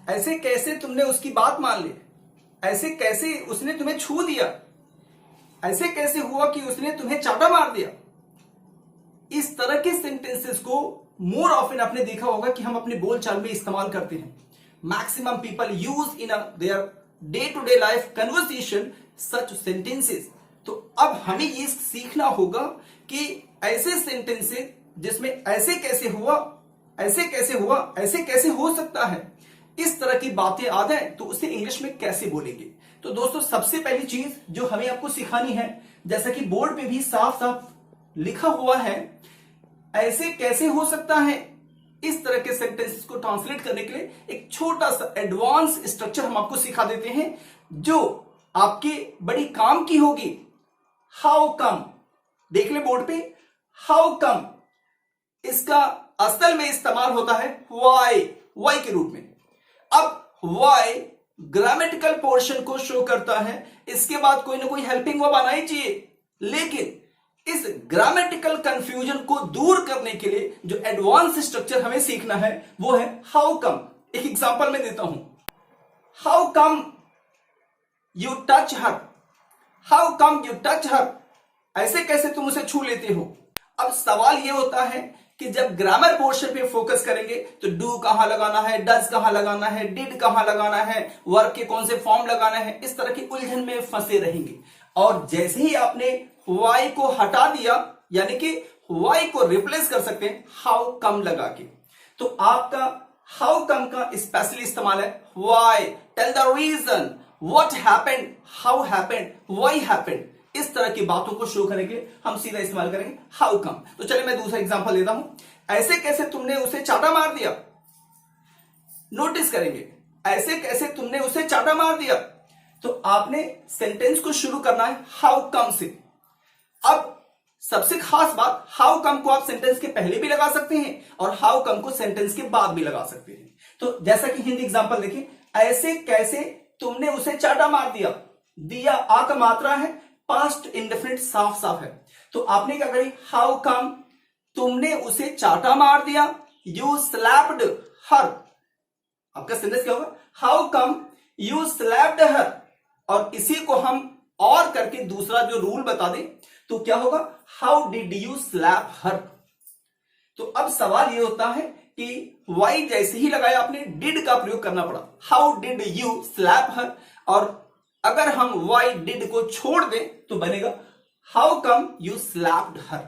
ऐसे कैसे तुमने उसकी बात मान ली, ऐसे कैसे उसने तुम्हें छू दिया, ऐसे कैसे हुआ कि उसने तुम्हें चाटा मार दिया। इस तरह के सेंटेंसेस को मोर ऑफन आपने देखा होगा कि हम अपने बोलचाल में इस्तेमाल करते हैं। Maximum people use in their day to day life conversation such sentences. तो अब हमें ये सीखना होगा कि ऐसे सेंटेंसेस जिसमें ऐसे कैसे हुआ, ऐसे कैसे हुआ, ऐसे कैसे हो सकता है, इस तरह की बातें आ जाए तो उसे इंग्लिश में कैसे बोलेंगे। तो दोस्तों सबसे पहली चीज जो हमें आपको सिखानी है, जैसा कि बोर्ड पे भी साफ साफ लिखा हुआ है, ऐसे कैसे हो सकता है, इस तरह के सेंटेंसेस को ट्रांसलेट करने के लिए एक छोटा सा एडवांस स्ट्रक्चर हम आपको सिखा देते हैं जो आपके बड़ी काम की होगी। हाउ कम, देख ले बोर्ड पे, हाउ कम इसका असल में इस्तेमाल होता है वाई, वाई के रूप में। अब वाई ग्रामेटिकल पोर्शन को शो करता है, इसके बाद कोई ना कोई हेल्पिंग वर्ब आना ही चाहिए, लेकिन इस ग्रामेटिकल कंफ्यूजन को दूर करने के लिए जो एडवांस स्ट्रक्चर हमें सीखना है वो है हाउ कम। एक एग्जांपल मैं देता हूं, how come you touch her, how come you touch her, ऐसे कैसे तुम उसे छू लेते हो। अब सवाल यह होता है कि जब ग्रामर पोर्शन पे फोकस करेंगे तो डू कहां लगाना है, डज कहां लगाना है, डिड कहां लगाना है, वर्ब के कौन से फॉर्म लगाना है, इस तरह की उलझन में फंसे रहेंगे। और जैसे ही आपने वाई को हटा दिया, यानी कि वाई को रिप्लेस कर सकते हैं हाउ कम लगा के, तो आपका हाउ कम का स्पेशली इस्तेमाल है why, tell the reason, what happened, how happened, why happened, इस तरह की बातों को शो करने के लिए हम सीधा इस्तेमाल करेंगे हाउ कम। तो चलिए मैं दूसरा एग्जांपल लेता हूं, ऐसे कैसे तुमने उसे चाटा मार दिया। नोटिस करेंगे, ऐसे कैसे तुमने उसे चाटा मार दिया, तो आपने सेंटेंस को शुरू करना है हाउ कम से। अब सबसे खास बात, हाउ कम को आप सेंटेंस के पहले भी लगा सकते हैं और हाउ कम को सेंटेंस के बाद भी लगा सकते हैं। तो जैसा कि हिंदी एग्जांपल देखिए, ऐसे कैसे तुमने उसे चाटा मार दिया, दिया आ का मात्रा है, पास्ट इंडेफिनिट साफ साफ है, तो आपने क्या करी, हाउ कम तुमने उसे चाटा मार दिया, यू स्लैप्ड हर। आपका सेंटेंस क्या होगा, हाउ कम यू स्लैप्ड हर, और इसी को हम और करके दूसरा जो रूल बता दें तो क्या होगा, how did you slap her. तो अब सवाल यह होता है कि वाई जैसे ही लगाया आपने डिड का प्रयोग करना पड़ा, how did you slap her, और अगर हम वाई डिड को छोड़ दें तो बनेगा हाउ कम यू स्लैप्ड हर।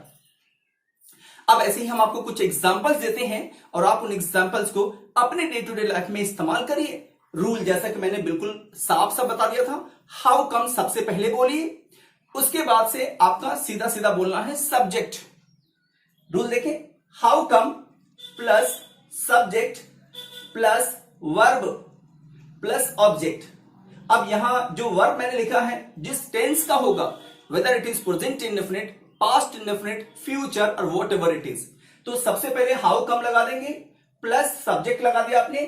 अब ऐसे ही हम आपको कुछ एग्जांपल्स देते हैं और आप उन एग्जांपल्स को अपने डे टू डे लाइफ में इस्तेमाल करिए। रूल जैसा कि मैंने बिल्कुल साफ साफ बता दिया था, हाउ कम सबसे पहले बोलिए, उसके बाद से आपका सीधा सीधा बोलना है सब्जेक्ट। रूल देखें, how come plus subject plus verb plus object. अब यहां जो वर्ब मैंने लिखा है जिस टेंस का होगा, whether it is present indefinite, past indefinite, future और व्हाट एवर इट इज, तो सबसे पहले हाउ कम लगा देंगे, प्लस सब्जेक्ट लगा दिया आपने,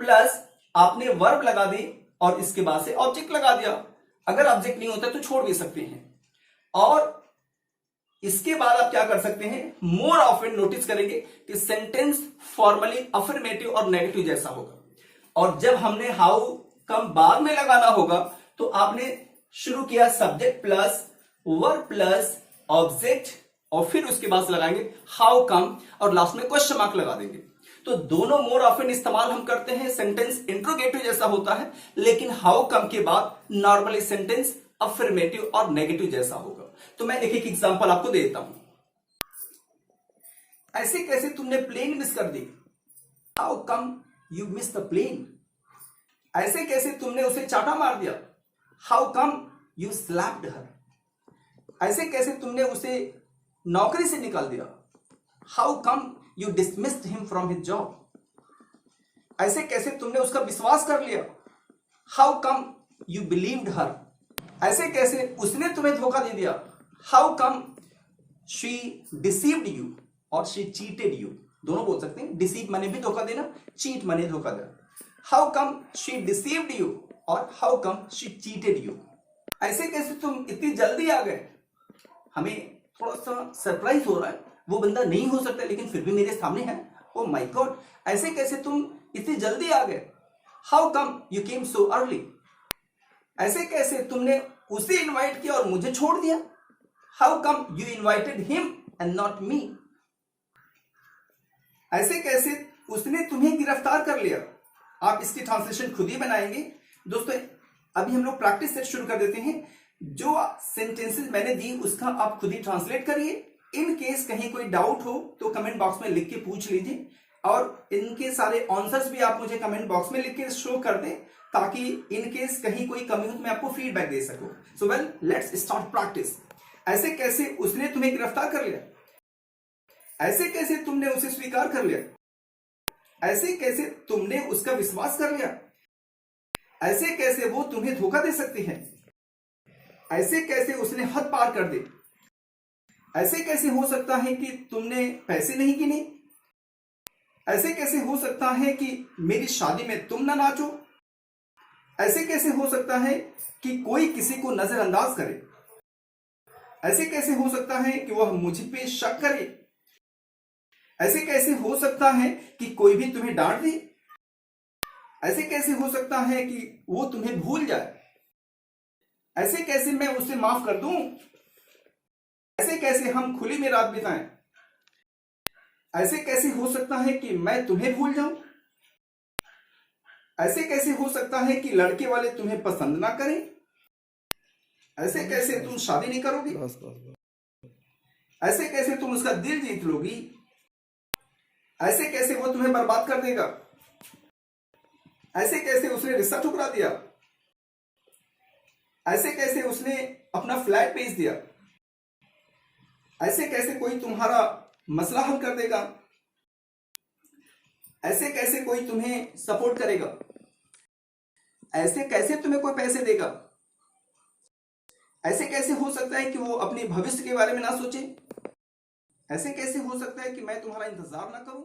प्लस आपने वर्ब लगा दी और इसके बाद से ऑब्जेक्ट लगा दिया। अगर ऑब्जेक्ट नहीं होता तो छोड़ भी सकते हैं। और इसके बाद आप क्या कर सकते हैं, मोर ऑफन नोटिस करेंगे कि सेंटेंस फॉर्मली अफर्मेटिव और नेगेटिव जैसा होगा, और जब हमने हाउ कम बाद में लगाना होगा तो आपने शुरू किया subject plus verb plus object, और फिर उसके बाद लगाएंगे हाउ कम और लास्ट में क्वेश्चन मार्क लगा देंगे। तो दोनों मोर ऑफन इस्तेमाल हम करते हैं, सेंटेंस इंट्रोगेटिव जैसा होता है, लेकिन हाउ कम के बाद नॉर्मली सेंटेंस अफर्मेटिव और नेगेटिव जैसा होगा। तो मैं एक एग्जांपल आपको दे देता हूं, ऐसे कैसे तुमने प्लेन मिस कर दी, how come you miss the plane. ऐसे कैसे तुमने उसे चाटा मार दिया, how come you slapped her. ऐसे कैसे तुमने उसे नौकरी से निकाल दिया, how come you dismissed him from his job. ऐसे कैसे तुमने उसका विश्वास कर लिया, how come you believed her. ऐसे कैसे उसने तुम्हें धोखा दे दिया, how come she deceived you और शी चीटेड यू। दोनों बोल सकते हैं, डिसीव माने भी धोखा देना, चीट माने धोखा देना। How come she deceived you और how come she cheated you. ऐसे कैसे तुम इतनी जल्दी आ गए, हमें थोड़ा सा सरप्राइज हो रहा है, वो बंदा नहीं हो सकता लेकिन फिर भी मेरे सामने है, ओ माय गॉड। ऐसे कैसे तुम इतनी जल्दी आ गए, how come you came so early? ऐसे कैसे तुमने उसे इनवाइट किया और मुझे छोड़ दिया? How come you invited him and not me? ऐसे कैसे उसने तुम्हें गिरफ्तार कर लिया? आप इसकी ट्रांसलेशन खुद ही बनाएंगे। दोस्तों अभी हम लोग प्रैक्टिस सेट शुरू कर देते हैं। जो सेंटेंसेस मैंने दी उसका आप खुद ही ट्रांसलेट करिए। इन केस कहीं कोई डाउट हो तो कमेंट बॉक्स में लिख के पूछ लीजिए, और इनके सारे आंसर्स भी आप मुझे कमेंट बॉक्स में लिख के शो कर दें, ताकि इन केस कहीं कोई कमी हो तो मैं आपको फीडबैक दे सकूं। So well, let's start practice. ऐसे कैसे उसने तुम्हें गिरफ्तार कर लिया? ऐसे कैसे तुमने उसे स्वीकार कर लिया? ऐसे कैसे तुमने उसका विश्वास कर लिया? ऐसे कैसे वो तुम्हें धोखा दे सकती है? ऐसे कैसे उसने हद पार कर दी? ऐसे कैसे हो सकता है कि तुमने पैसे नहीं गिने? ऐसे कैसे हो सकता है कि मेरी शादी में तुम ना नाचो? ऐसे कैसे हो सकता है कि कोई किसी को नजरअंदाज करे? ऐसे कैसे हो सकता है कि वह मुझ पे शक करे? ऐसे कैसे हो सकता है कि कोई भी तुम्हें डांट दे? ऐसे कैसे हो सकता है कि वो तुम्हें भूल जाए? ऐसे कैसे मैं उसे माफ कर दूं? ऐसे कैसे हम खुली में रात बिताएं? ऐसे कैसे हो सकता है कि मैं तुम्हें भूल जाऊं? ऐसे कैसे हो सकता है कि लड़के वाले तुम्हें पसंद ना करें? ऐसे कैसे तुम शादी नहीं करोगी? ऐसे कैसे तुम उसका दिल जीत लोगी? ऐसे कैसे वो तुम्हें बर्बाद कर देगा? ऐसे कैसे उसने रिश्ता ठुकरा दिया? ऐसे कैसे उसने अपना फ्लैट बेच दिया? ऐसे कैसे कोई तुम्हारा मसला हल कर देगा? ऐसे कैसे कोई तुम्हें सपोर्ट करेगा? ऐसे कैसे तुम्हें कोई पैसे देगा? ऐसे कैसे हो सकता है कि वो अपने भविष्य के बारे में ना सोचे? ऐसे कैसे हो सकता है कि मैं तुम्हारा इंतजार ना करूं?